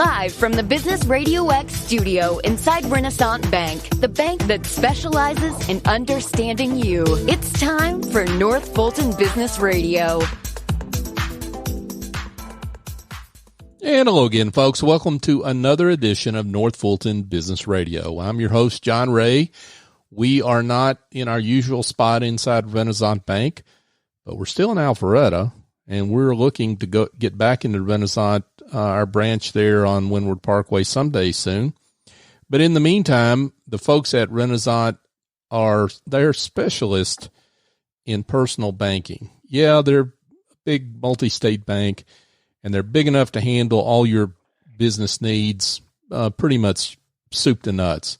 Live from the Business RadioX studio inside Renaissance Bank, the bank that specializes in understanding you. It's time for North Fulton Business Radio. And hello again, folks. Welcome to another edition of North Fulton Business Radio. I'm your host, John Ray. We are not in our usual spot inside Renaissance Bank, but we're still in Alpharetta, and we're looking to get back into Renaissance, our branch there on Windward Parkway someday soon. But in the meantime, the folks at Renaissance they're specialists in personal banking. Yeah, they're a big multi-state bank, and they're big enough to handle all your business needs, pretty much soup to nuts.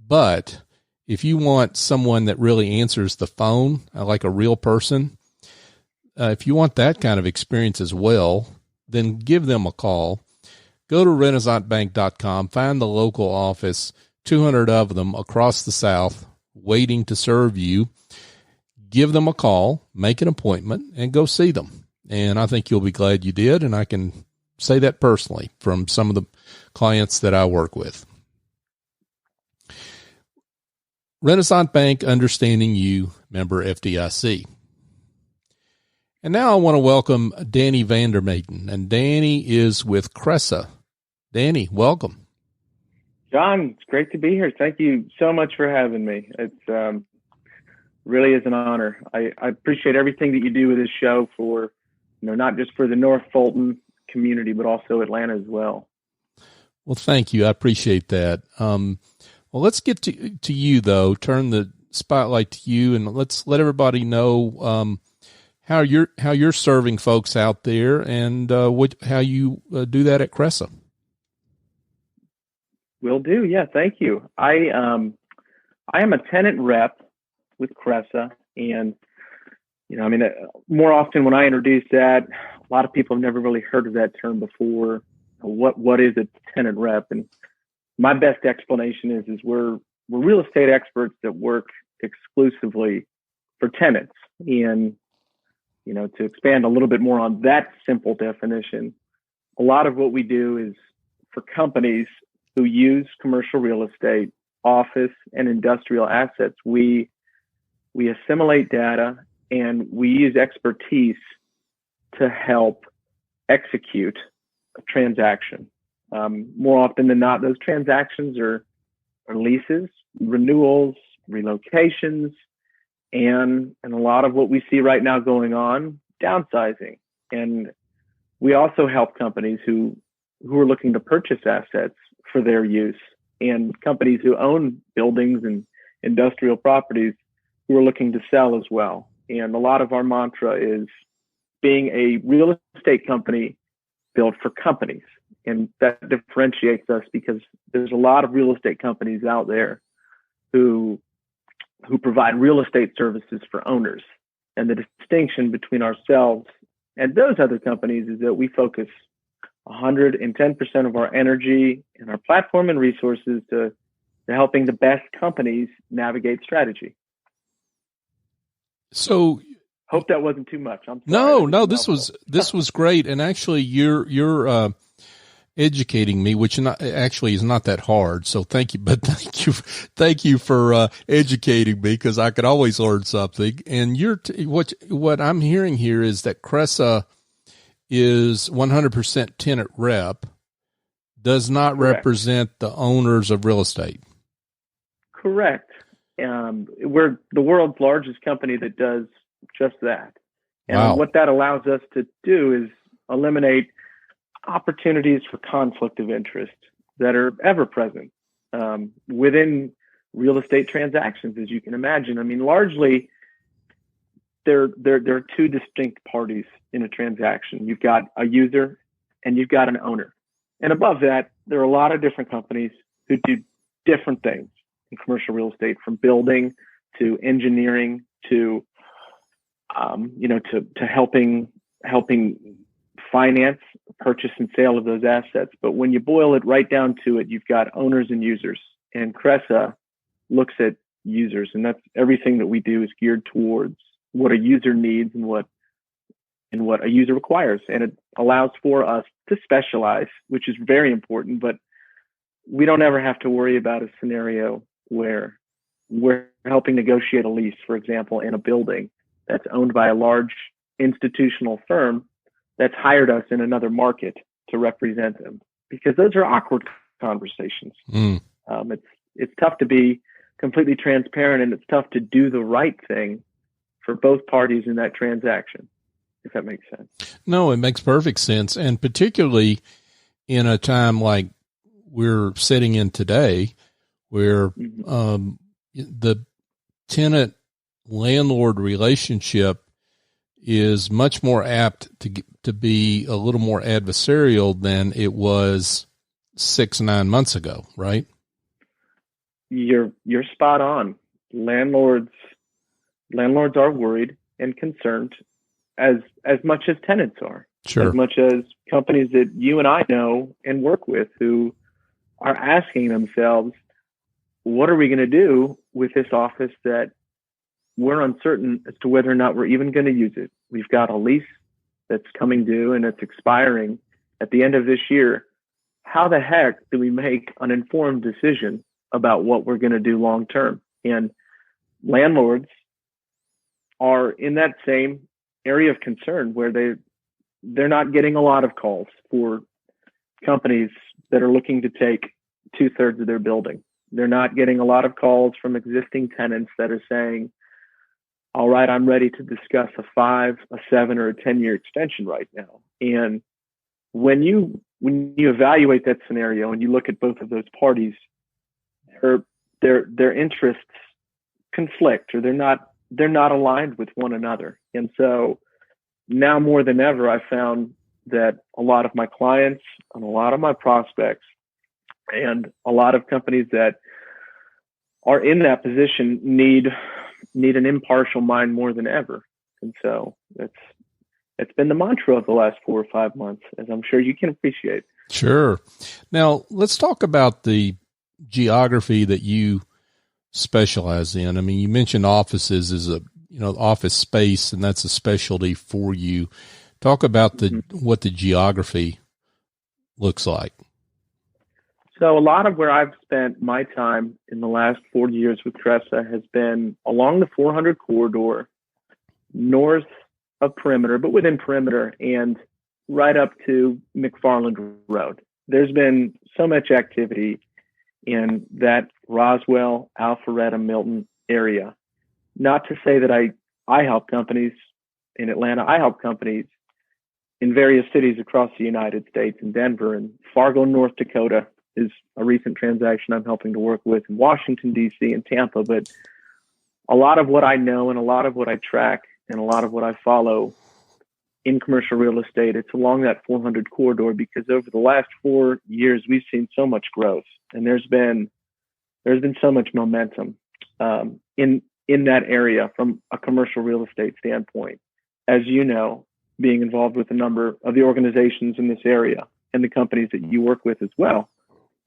But if you want someone that really answers the phone, like a real person, if you want that kind of experience as well, then give them a call. Go to renaissancebank.com, find the local office, 200 of them across the South waiting to serve you. Give them a call, make an appointment, and go see them. And I think you'll be glad you did, and I can say that personally from some of the clients that I work with. Renaissance Bank, understanding you, member FDIC. And now I want to welcome Danny Vander Maten, and Danny is with Cresa. Danny, welcome. John, it's great to be here. Thank you so much for having me. It's really is an honor. I appreciate everything that you do with this show for, not just for the North Fulton community, but also Atlanta as well. Well, thank you. I appreciate that. Well, let's get to you though. Turn the spotlight to you, and let's let everybody know how you're serving folks out there, and how you do that at Cresa. Will do. Yeah, thank you. I am a tenant rep with Cresa, and more often when I introduce that, a lot of people have never really heard of that term before. What is a tenant rep? And my best explanation is we're real estate experts that work exclusively for tenants. And to expand a little bit more on that simple definition, a lot of what we do is for companies who use commercial real estate, office, and industrial assets. We assimilate data and we use expertise to help execute a transaction. More often than not, those transactions are leases, renewals, relocations, and a lot of what we see right now going on, downsizing. And we also help companies who are looking to purchase assets for their use, and companies who own buildings and industrial properties who are looking to sell as well. And a lot of our mantra is being a real estate company built for companies. And that differentiates us because there's a lot of real estate companies out there who provide real estate services for owners. And the distinction between ourselves and those other companies is that we focus 110% of our energy and our platform and resources to helping the best companies navigate strategy. So hope that wasn't too much. I'm sorry. No, this was great. And actually you're educating me, which actually is not that hard. So thank you, but thank you for educating me, because I could always learn something. And what I'm hearing here is that Cresa is 100% tenant rep, does not Correct. Represent the owners of real estate. Correct. We're the world's largest company that does just that. And Wow. What that allows us to do is eliminate opportunities for conflict of interest that are ever present within real estate transactions, as you can imagine. I mean, largely, there are two distinct parties in a transaction. You've got a user and you've got an owner. And above that, there are a lot of different companies who do different things in commercial real estate, from building to engineering to helping finance purchase and sale of those assets. But when you boil it right down to it, you've got owners and users. And Cresa looks at users, and that's everything that we do is geared towards what a user needs and what what a user requires. And it allows for us to specialize, which is very important, but we don't ever have to worry about a scenario where we're helping negotiate a lease, for example, in a building that's owned by a large institutional firm that's hired us in another market to represent them, because those are awkward conversations. It's tough to be completely transparent, and it's tough to do the right thing for both parties in that transaction, if that makes sense. No, it makes perfect sense. And particularly in a time like we're sitting in today, where the tenant landlord relationship is much more apt to be a little more adversarial than it was 6-9 months ago, right? You're spot on. Landlords are worried and concerned as much as tenants are. Sure. As much as companies that you and I know and work with who are asking themselves, what are we going to do with this office that we're uncertain as to whether or not we're even going to use it? We've got a lease that's coming due and it's expiring at the end of this year. How the heck do we make an informed decision about what we're going to do long term? And landlords are in that same area of concern, where they're not getting a lot of calls for companies that are looking to take 2/3 of their building. They're not getting a lot of calls from existing tenants that are saying, all right, I'm ready to discuss a 5, a 7, or a 10-year extension right now. And when you evaluate that scenario and you look at both of those parties, their interests conflict, or they're not aligned with one another. And so now more than ever, I found that a lot of my clients and a lot of my prospects and a lot of companies that are in that position need an impartial mind more than ever. And so it's been the mantra of the last 4 or 5 months, as I'm sure you can appreciate. Sure. Now let's talk about the geography that you specialize in. I mean, you mentioned offices as office space, and that's a specialty for you. Talk about what the geography looks like. So a lot of where I've spent my time in the last 4 years with Cresa has been along the 400 corridor, north of Perimeter, but within Perimeter, and right up to McFarland Road. There's been so much activity in that Roswell, Alpharetta, Milton area. Not to say that I help companies in Atlanta. I help companies in various cities across the United States, in Denver and Fargo, North Dakota is a recent transaction I'm helping to work with, in Washington, D.C. and Tampa. But a lot of what I know and a lot of what I track and a lot of what I follow in commercial real estate, it's along that 400 corridor, because over the last 4 years, we've seen so much growth, and there's been so much momentum in that area from a commercial real estate standpoint. As you know, being involved with a number of the organizations in this area and the companies that you work with as well.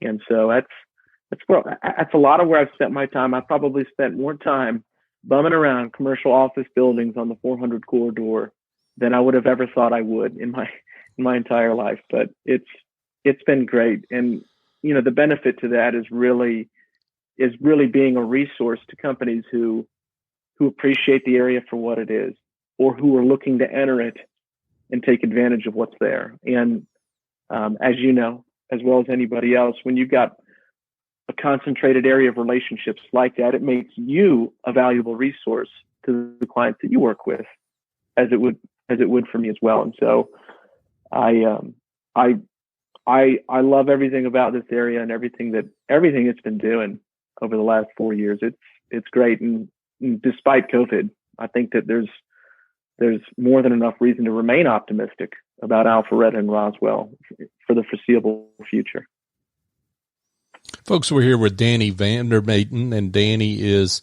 And so that's a lot of where I've spent my time. I've probably spent more time bumming around commercial office buildings on the 400 corridor than I would have ever thought I would in my entire life. But it's been great. And, the benefit to that is really being a resource to companies who appreciate the area for what it is, or who are looking to enter it and take advantage of what's there. And as you know, as well as anybody else, when you've got a concentrated area of relationships like that, it makes you a valuable resource to the clients that you work with, as it would for me as well. And so I love everything about this area and everything it's been doing over the last 4 years. It's great. And despite COVID, I think that there's more than enough reason to remain optimistic about Alpharetta and Roswell for the foreseeable future. Folks, we're here with Danny Vander Maten, and Danny is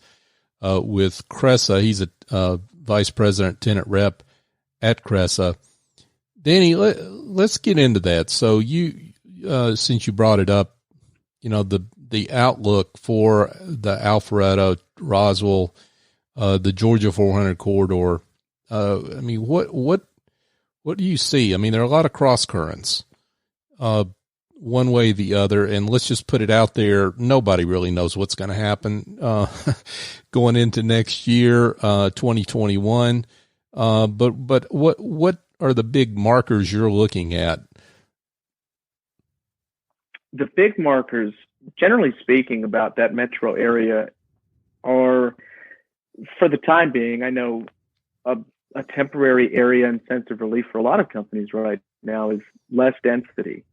with Cresa. He's a vice president tenant rep at Cresa. Danny, let's get into that. So you, since you brought it up, the outlook for the Alpharetta, Roswell, the Georgia 400 corridor. What What do you see? I mean, there are a lot of cross currents, one way or the other, and let's just put it out there. Nobody really knows what's going to happen, going into next year, 2021. But what are the big markers you're looking at? The big markers, generally speaking, about that metro area are, for the time being, I know a temporary area and sense of relief for a lot of companies right now is less density.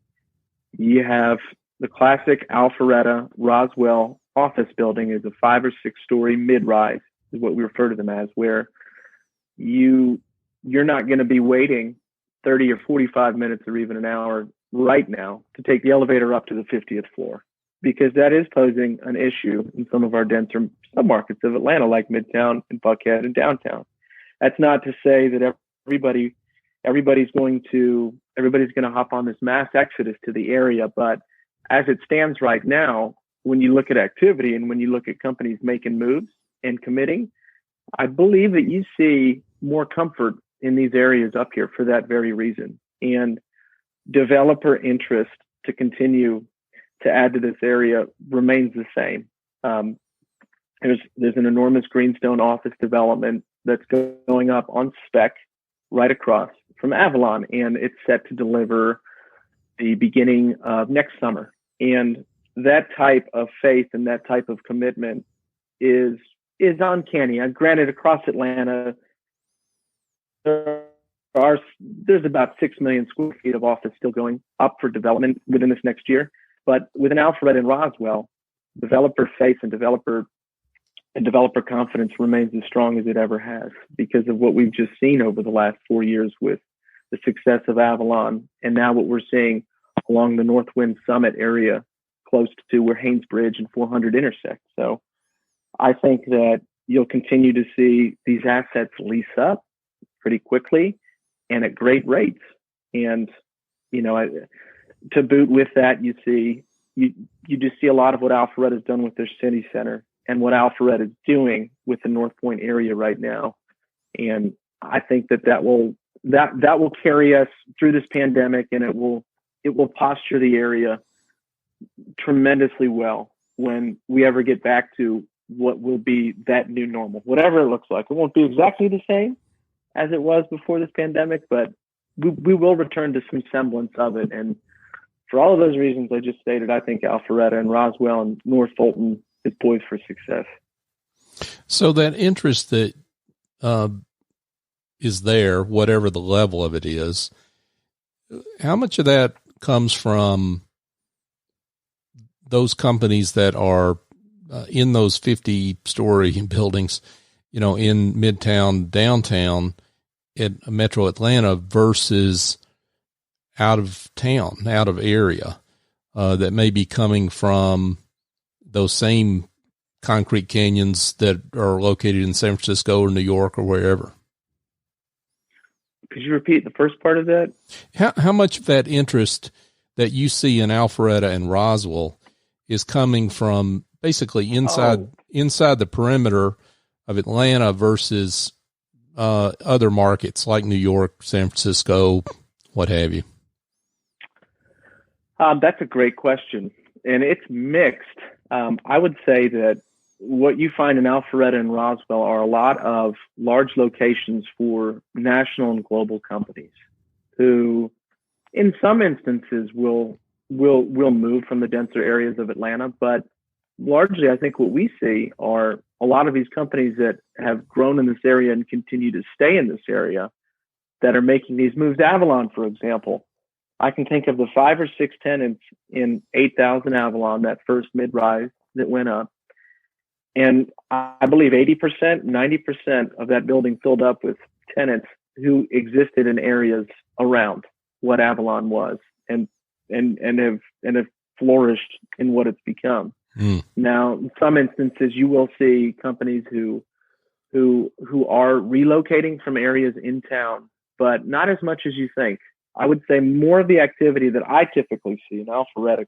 You have the classic Alpharetta, Roswell office building is a 5 or 6 story mid-rise, is what we refer to them as, where you're not going to be waiting 30 or 45 minutes or even an hour right now to take the elevator up to the 50th floor, because that is posing an issue in some of our denser submarkets of Atlanta, like Midtown and Buckhead and downtown. That's not to say that everybody's going to hop on this mass exodus to the area, but as it stands right now, when you look at activity and when you look at companies making moves and committing, I believe that you see more comfort in these areas up here for that very reason. And developer interest to continue to add to this area remains the same. There's an enormous greenstone office development that's going up on spec right across from Avalon, and it's set to deliver the beginning of next summer. And that type of faith and that type of commitment is uncanny. Granted, across Atlanta, there's about 6 million square feet of office still going up for development within this next year. But within Alpharetta and Roswell, developer faith and developer confidence remains as strong as it ever has, because of what we've just seen over the last 4 years with the success of Avalon, and now what we're seeing along the Northwind Summit area, close to where Haynes Bridge and 400 intersect. So I think that you'll continue to see these assets lease up pretty quickly and at great rates. And, to boot with that, you just see a lot of what Alpharetta has done with their city center and what Alpharetta is doing with the North Point area right now. And I think that will carry us through this pandemic, and it will posture the area tremendously well when we ever get back to what will be that new normal, whatever it looks like. It won't be exactly the same as it was before this pandemic, but we will return to some semblance of it. And for all of those reasons I just stated, I think Alpharetta and Roswell and North Fulton is poised for success. So that interest that is there, whatever the level of it is, how much of that comes from those companies that are in those 50-story buildings, in Midtown, downtown, in Metro Atlanta, versus out of town, out of area, that may be coming from those same concrete canyons that are located in San Francisco or New York or wherever? Could you repeat the first part of that? How much of that interest that you see in Alpharetta and Roswell is coming from basically inside the perimeter of Atlanta versus other markets like New York, San Francisco, what have you? That's a great question, and it's mixed. I would say that what you find in Alpharetta and Roswell are a lot of large locations for national and global companies who, in some instances, will move from the denser areas of Atlanta. But largely, I think what we see are a lot of these companies that have grown in this area and continue to stay in this area that are making these moves. Avalon, for example. I can think of the 5 or 6 tenants in 8,000 Avalon, that first mid-rise that went up. And I believe 80%, 90% of that building filled up with tenants who existed in areas around what Avalon was and have flourished in what it's become. Now, in some instances, you will see companies who are relocating from areas in town, but not as much as you think. I would say more of the activity that I typically see in Alpharetta,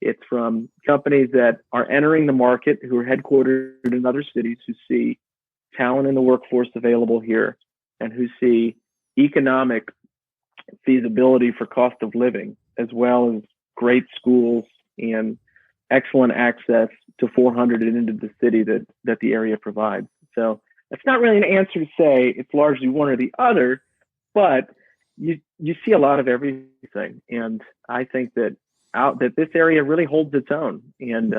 it's from companies that are entering the market, who are headquartered in other cities, who see talent in the workforce available here and who see economic feasibility for cost of living, as well as great schools and excellent access to 400 and into the city that the area provides. So that's not really an answer to say it's largely one or the other, but you see a lot of everything. And I think that this area really holds its own. And,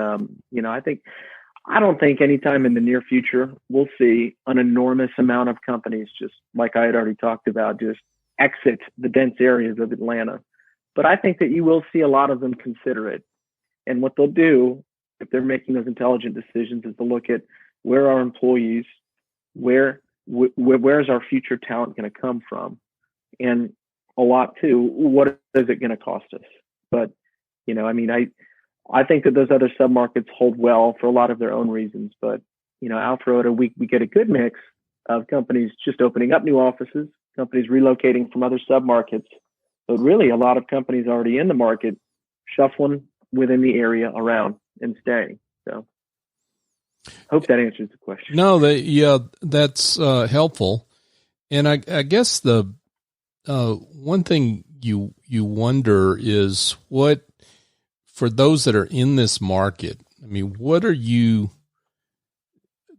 I don't think anytime in the near future we'll see an enormous amount of companies, just like I had already talked about, just exit the dense areas of Atlanta. But I think that you will see a lot of them consider it. And what they'll do, if they're making those intelligent decisions, is to look at where our employees, where's our future talent going to come from? And a lot too, what is it going to cost us? But, I think that those other submarkets hold well for a lot of their own reasons. But, Alpharetta, we get a good mix of companies just opening up new offices, companies relocating from other submarkets, but really a lot of companies already in the market shuffling within the area around and staying. So hope that answers the question. No, that's helpful. And I guess the one thing you wonder is what, for those that are in this market, I mean, what are you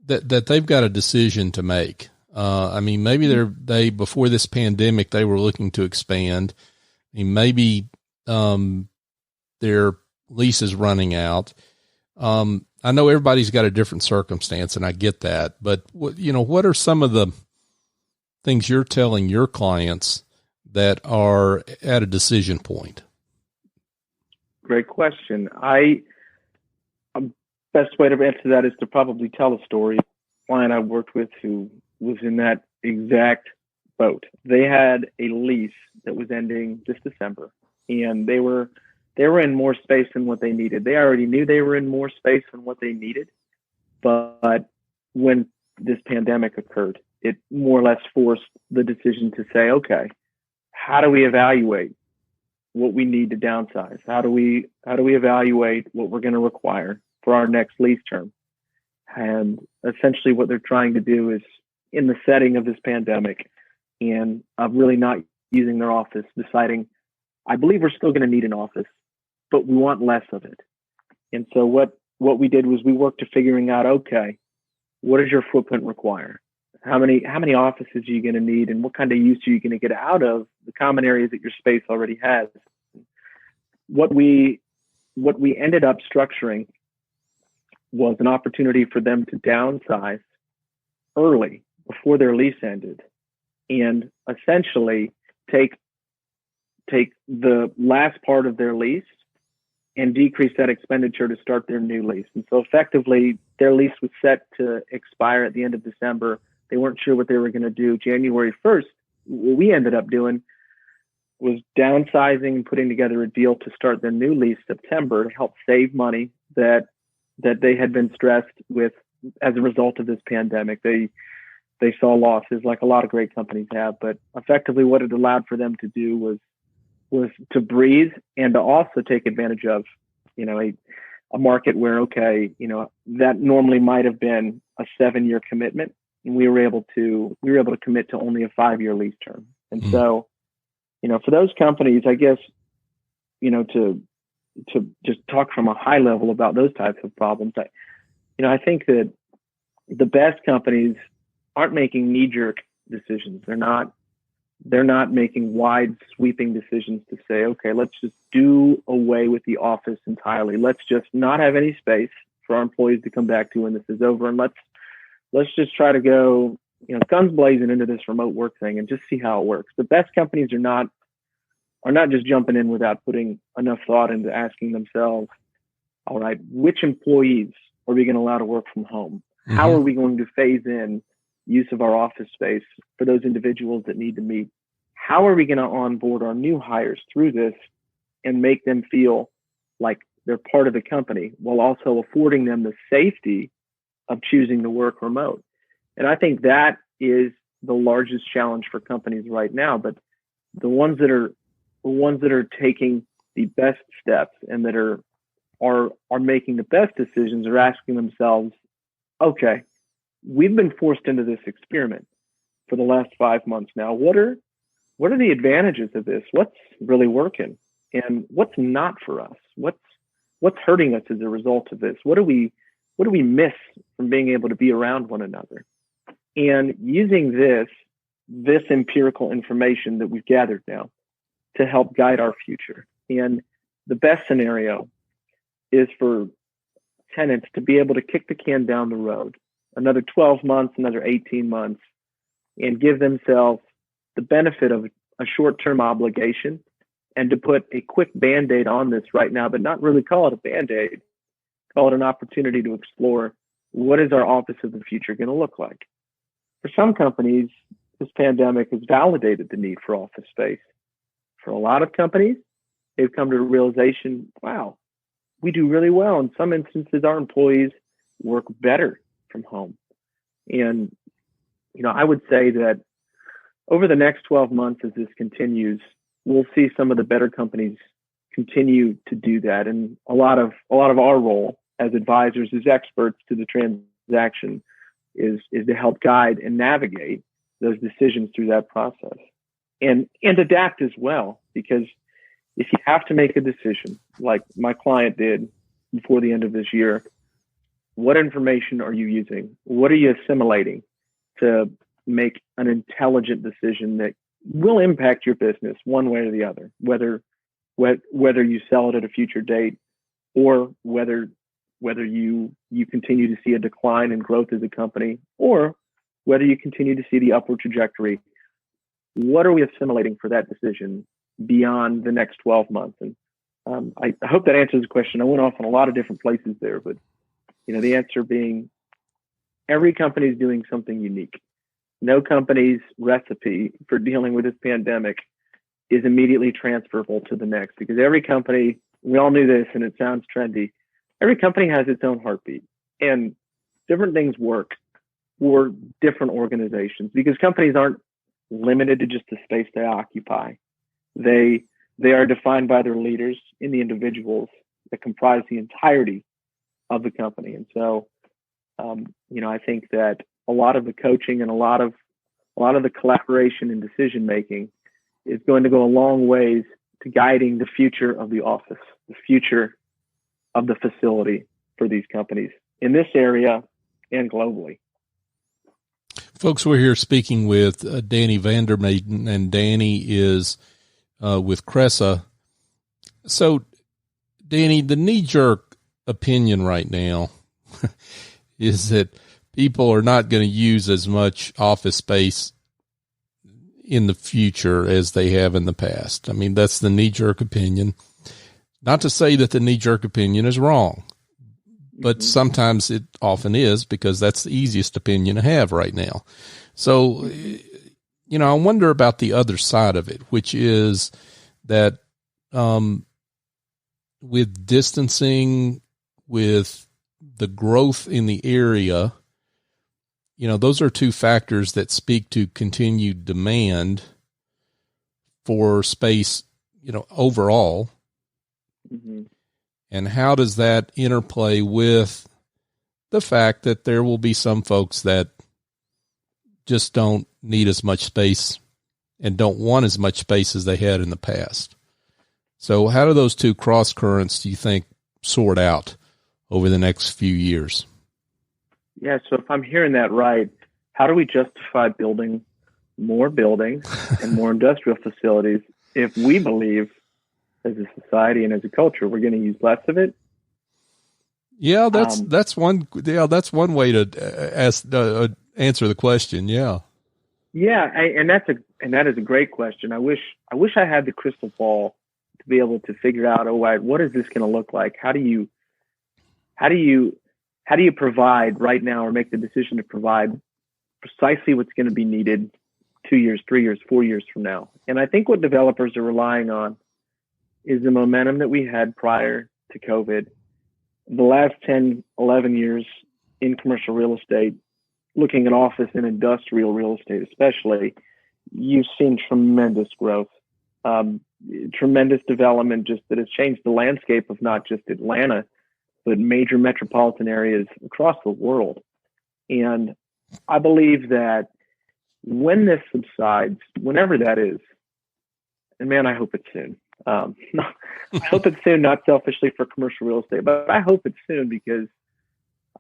that they've got a decision to make? Maybe they before this pandemic they were looking to expand. I mean, maybe their lease is running out. I know everybody's got a different circumstance, and I get that. But what are some of the things you're telling your clients that are at a decision point? Great question. Best way to answer that is to probably tell a story. A client I worked with who was in that exact boat. They had a lease that was ending this December, and they were in more space than what they needed. They already knew they were in more space than what they needed, but when this pandemic occurred, it more or less forced the decision to say, okay, how do we evaluate what we need to downsize? How do we evaluate what we're going to require for our next lease term? And essentially what they're trying to do is, in the setting of this pandemic and of really not using their office, deciding, I believe we're still going to need an office, but we want less of it. And so what we did was we worked to figuring out, okay, what does your footprint require? How many offices are you going to need, and what kind of use are you going to get out of the common areas that your space already has? What we ended up structuring was an opportunity for them to downsize early before their lease ended, and essentially take the last part of their lease and decrease that expenditure to start their new lease. And so effectively their lease was set to expire at the end of December. They weren't sure what they were going to do January 1st. What we ended up doing was downsizing and putting together a deal to start their new lease September to help save money that they had been stressed with as a result of this pandemic. They saw losses like a lot of great companies have, but effectively what it allowed for them to do was to breathe and to also take advantage of, a market where, that normally might have been a 7-year commitment. And we were able to commit to only a 5-year lease term. And so, for those companies, I guess, to just talk from a high level about those types of problems, I think that the best companies aren't making knee-jerk decisions. They're not making wide sweeping decisions to say, okay, let's just do away with the office entirely. Let's just not have any space for our employees to come back to when this is over. And let's just try to go, guns blazing into this remote work thing and just see how it works. The best companies are not just jumping in without putting enough thought into asking themselves, all right, which employees are we going to allow to work from home? Mm-hmm. How are we going to phase in use of our office space for those individuals that need to meet? How are we going to onboard our new hires through this and make them feel like they're part of the company while also affording them the safety of choosing to work remote? And I think that is the largest challenge for companies right now. But the ones that are taking the best steps and that are making the best decisions are asking themselves, okay, we've been forced into this experiment for the last 5 months now. What are what are the advantages of this? What's really working and what's not for us? What's hurting us as a result of this? What do we miss from being able to be around one another? And using this empirical information that we've gathered now to help guide our future. And the best scenario is for tenants to be able to kick the can down the road another 12 months, another 18 months, and give themselves the benefit of a short-term obligation and to put a quick Band-Aid on this right now, but not really call it a Band-Aid, call it an opportunity to explore what is our office of the future going to look like. For some companies, this pandemic has validated the need for office space. For a lot of companies, they've come to a realization, wow, we do really well. In some instances, our employees work better from home. And, I would say that over the next 12 months, as this continues, we'll see some of the better companies continue to do that. And a lot of our role as advisors, as experts to the transaction is to help guide and navigate those decisions through that process and adapt as well. Because if you have to make a decision, like my client did before the end of this year, what information are you using? What are you assimilating to make an intelligent decision that will impact your business one way or the other, whether you sell it at a future date or whether you continue to see a decline in growth as a company or whether you continue to see the upward trajectory. What are we assimilating for that decision beyond the next 12 months? And I hope that answers the question. I went off on a lot of different places there, but the answer being every company is doing something unique. No company's recipe for dealing with this pandemic is immediately transferable to the next, because every company, we all knew this and it sounds trendy, every company has its own heartbeat, and different things work for different organizations because companies aren't limited to just the space they occupy. They are defined by their leaders and the individuals that comprise the entirety of the company. And so, I think that a lot of the coaching and a lot of the collaboration and decision making is going to go a long ways to guiding the future of the office, the future of the facility for these companies in this area and globally. Folks, we're here speaking with Danny Vander Maten, and Danny is with Cresa. So, Danny, the knee-jerk opinion right now is that people are not going to use as much office space in the future as they have in the past. I mean, that's the knee-jerk opinion. Not to say that the knee-jerk opinion is wrong, but sometimes it often is, because that's the easiest opinion to have right now. So, I wonder about the other side of it, which is that with distancing, with the growth in the area, those are two factors that speak to continued demand for space, overall. Mm-hmm. And how does that interplay with the fact that there will be some folks that just don't need as much space and don't want as much space as they had in the past? So how do those two cross currents, do you think, sort out over the next few years? Yeah, so if I'm hearing that right, how do we justify building more buildings and more industrial facilities if we believe as a society and as a culture we're going to use less of it? Yeah, that's one way to answer the question. Yeah. Yeah, and that is a great question. I wish I had the crystal ball to be able to figure out, what is this going to look like? How do you provide right now, or make the decision to provide precisely what's going to be needed 2 years, 3 years, 4 years from now? And I think what developers are relying on is the momentum that we had prior to COVID. The last 10, 11 years in commercial real estate, looking at office and industrial real estate especially, you've seen tremendous growth, tremendous development just that has changed the landscape of not just Atlanta, but major metropolitan areas across the world. And I believe that when this subsides, whenever that is, and man, I hope it's soon. I hope it's soon, not selfishly for commercial real estate, but I hope it's soon because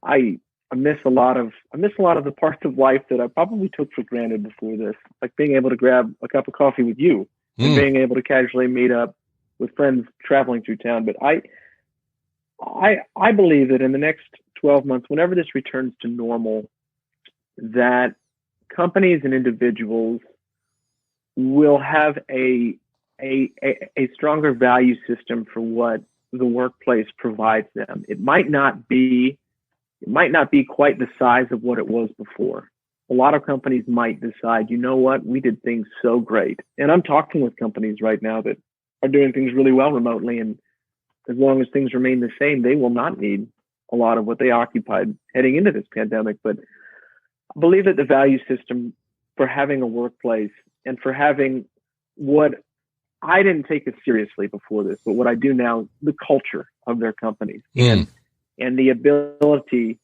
I miss a lot of the parts of life that I probably took for granted before this, like being able to grab a cup of coffee with you and being able to casually meet up with friends traveling through town. But I believe that in the next 12 months, whenever this returns to normal, that companies and individuals will have a stronger value system for what the workplace provides them. It might not be quite the size of what it was before. A lot of companies might decide, you know what, we did things so great. And I'm talking with companies right now that are doing things really well remotely. And as long as things remain the same, they will not need a lot of what they occupied heading into this pandemic. But I believe that the value system for having a workplace and for having what I didn't take as seriously before this, but what I do now, the culture of their companies and the ability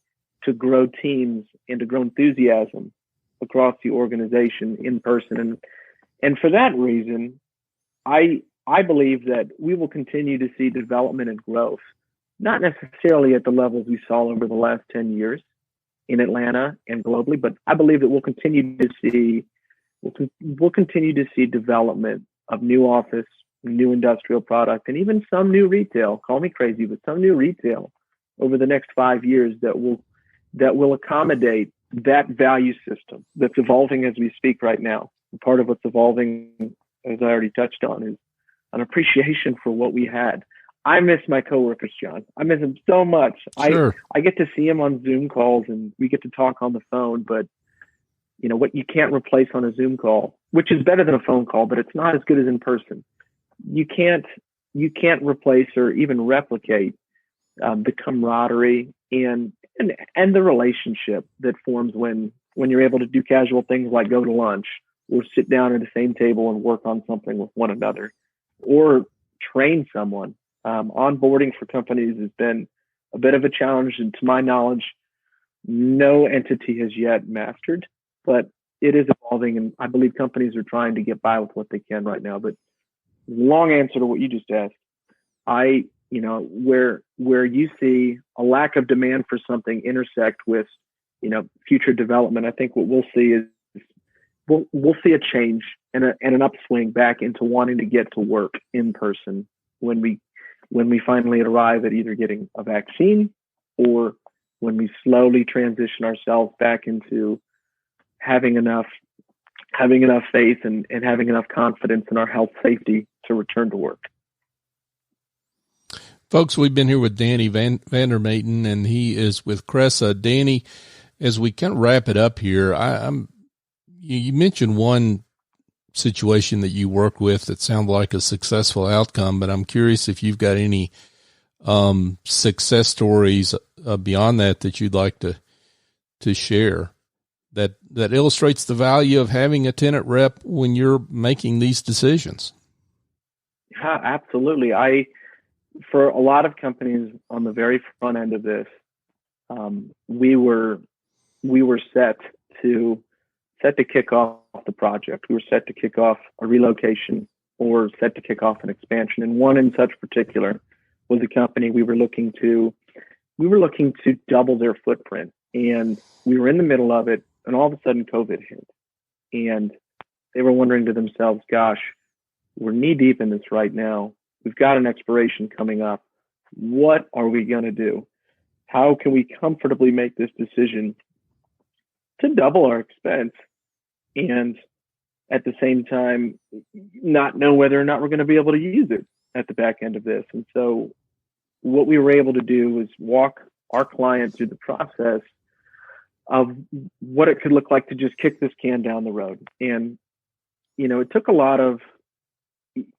to grow teams and to grow enthusiasm across the organization in person. And for that reason, I believe that we will continue to see development and growth, not necessarily at the levels we saw over the last 10 years in Atlanta and globally, but I believe that we'll continue to see development of new office, new industrial product, and even some new retail. Call me crazy, but some new retail over the next 5 years that will accommodate that value system that's evolving as we speak right now. And part of what's evolving, as I already touched on, is an appreciation for what we had. I miss my coworkers, John. I miss them so much. Sure. I get to see them on Zoom calls and we get to talk on the phone, but you know what you can't replace on a Zoom call, which is better than a phone call, but it's not as good as in person. You can't replace or even replicate the camaraderie and the relationship that forms when you're able to do casual things like go to lunch or sit down at the same table and work on something with one another or train someone. Onboarding for companies has been a bit of a challenge, and to my knowledge, no entity has yet mastered, but it is evolving, and I believe companies are trying to get by with what they can right now. But long answer to what you just asked, where you see a lack of demand for something intersect with, future development, I think what we'll see is we'll see a change and an upswing back into wanting to get to work in person when we finally arrive at either getting a vaccine or when we slowly transition ourselves back into having enough faith and having enough confidence in our health safety to return to work. Folks, we've been here with Danny Vander Maten, and he is with Cresa. Danny, as we kind of wrap it up here, you mentioned one situation that you worked with that sounded like a successful outcome, but I'm curious if you've got any success stories beyond that you'd like to share that illustrates the value of having a tenant rep when you're making these decisions. Yeah, absolutely. For a lot of companies on the very front end of this, we were set to kick off the project. We were set to kick off a relocation or set to kick off an expansion. And one in such particular was a company we were looking to double their footprint. And we were in the middle of it, and all of a sudden COVID hit. And they were wondering to themselves, gosh, we're knee deep in this right now. We've got an expiration coming up. What are we going to do? How can we comfortably make this decision to double our expense and at the same time not know whether or not we're going to be able to use it at the back end of this? And so what we were able to do was walk our client through the process of what it could look like to just kick this can down the road. And, it took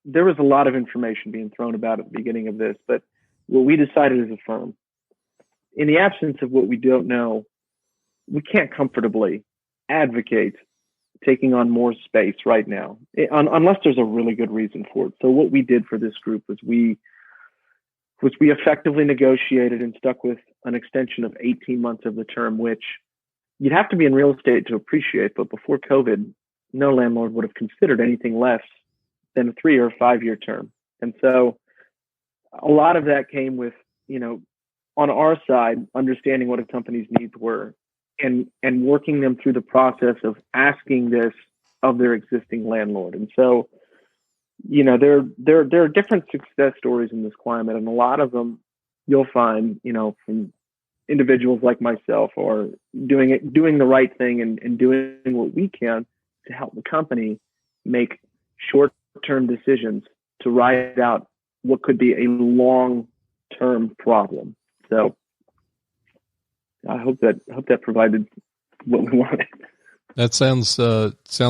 there was a lot of information being thrown about at the beginning of this, but what we decided as a firm, in the absence of what we don't know, we can't comfortably advocate taking on more space right now, unless there's a really good reason for it. So what we did for this group was we effectively negotiated and stuck with an extension of 18 months of the term, which you'd have to be in real estate to appreciate. But before COVID, no landlord would have considered anything less than a 3 or 5 year term. And so a lot of that came with, on our side, understanding what a company's needs were and working them through the process of asking this of their existing landlord. And so, there are different success stories in this climate, and a lot of them you'll find, from individuals like myself are doing the right thing and doing what we can to help the company make short-term decisions to ride out what could be a long-term problem. So I hope that provided what we wanted. That sounds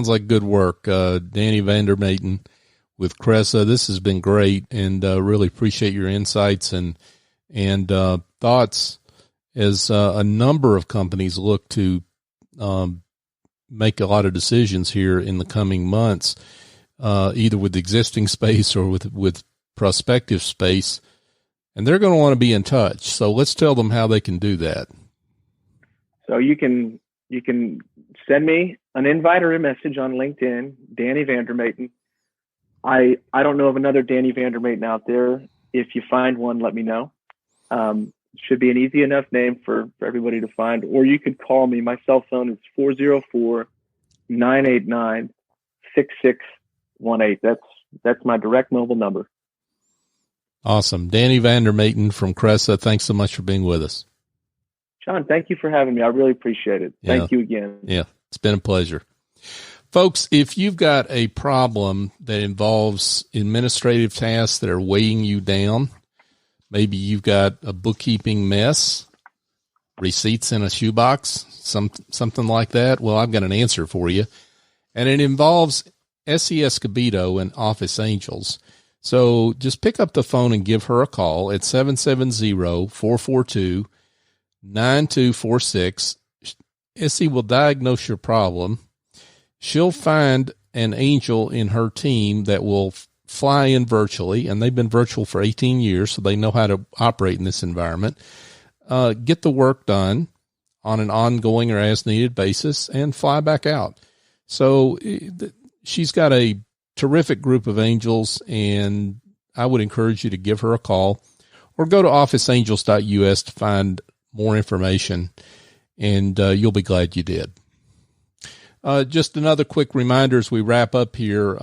like good work. Danny Vander Maten with Cresa. This has been great, and really appreciate your insights and thoughts as a number of companies look to make a lot of decisions here in the coming months, either with existing space or with prospective space, and they're going to want to be in touch. So let's tell them how they can do that. So you can send me an invite or a message on LinkedIn, Danny Vander Maten. I don't know of another Danny Vander Maten out there. If you find one, let me know. Should be an easy enough name for everybody to find, or you could call me. My cell phone is 404-989-6618. That's my direct mobile number. Awesome. Danny Vander Maten from Cresa. Thanks so much for being with us. John, thank you for having me. I really appreciate it. Thank you again. Yeah, it's been a pleasure. Folks, if you've got a problem that involves administrative tasks that are weighing you down, maybe you've got a bookkeeping mess, receipts in a shoebox, something like that. Well, I've got an answer for you. And it involves Essie Escobedo and Office Angels. So just pick up the phone and give her a call at 770-442-9246. Essie will diagnose your problem. She'll find an angel in her team that will fly in virtually, and they've been virtual for 18 years, so they know how to operate in this environment, get the work done on an ongoing or as-needed basis, and fly back out. So she's got a terrific group of angels, and I would encourage you to give her a call or go to officeangels.us to find more information, and you'll be glad you did. Just another quick reminder as we wrap up here.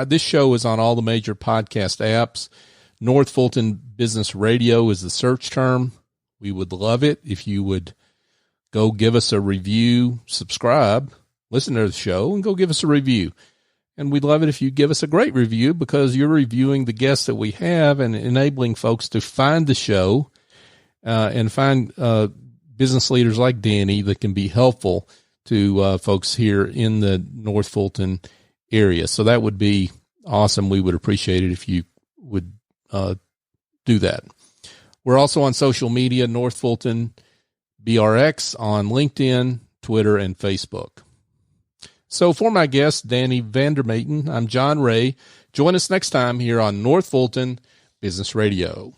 This show is on all the major podcast apps. North Fulton Business Radio is the search term. We would love it if you would go give us a review, subscribe, listen to the show, and go give us a review. And we'd love it if you give us a great review, because you're reviewing the guests that we have and enabling folks to find the show and find business leaders like Danny that can be helpful to folks here in the North Fulton area. So that would be awesome. We would appreciate it if you would do that. We're also on social media, North Fulton BRX on LinkedIn, Twitter, and Facebook. So for my guest, Danny Vander Maten, I'm John Ray. Join us next time here on North Fulton Business Radio.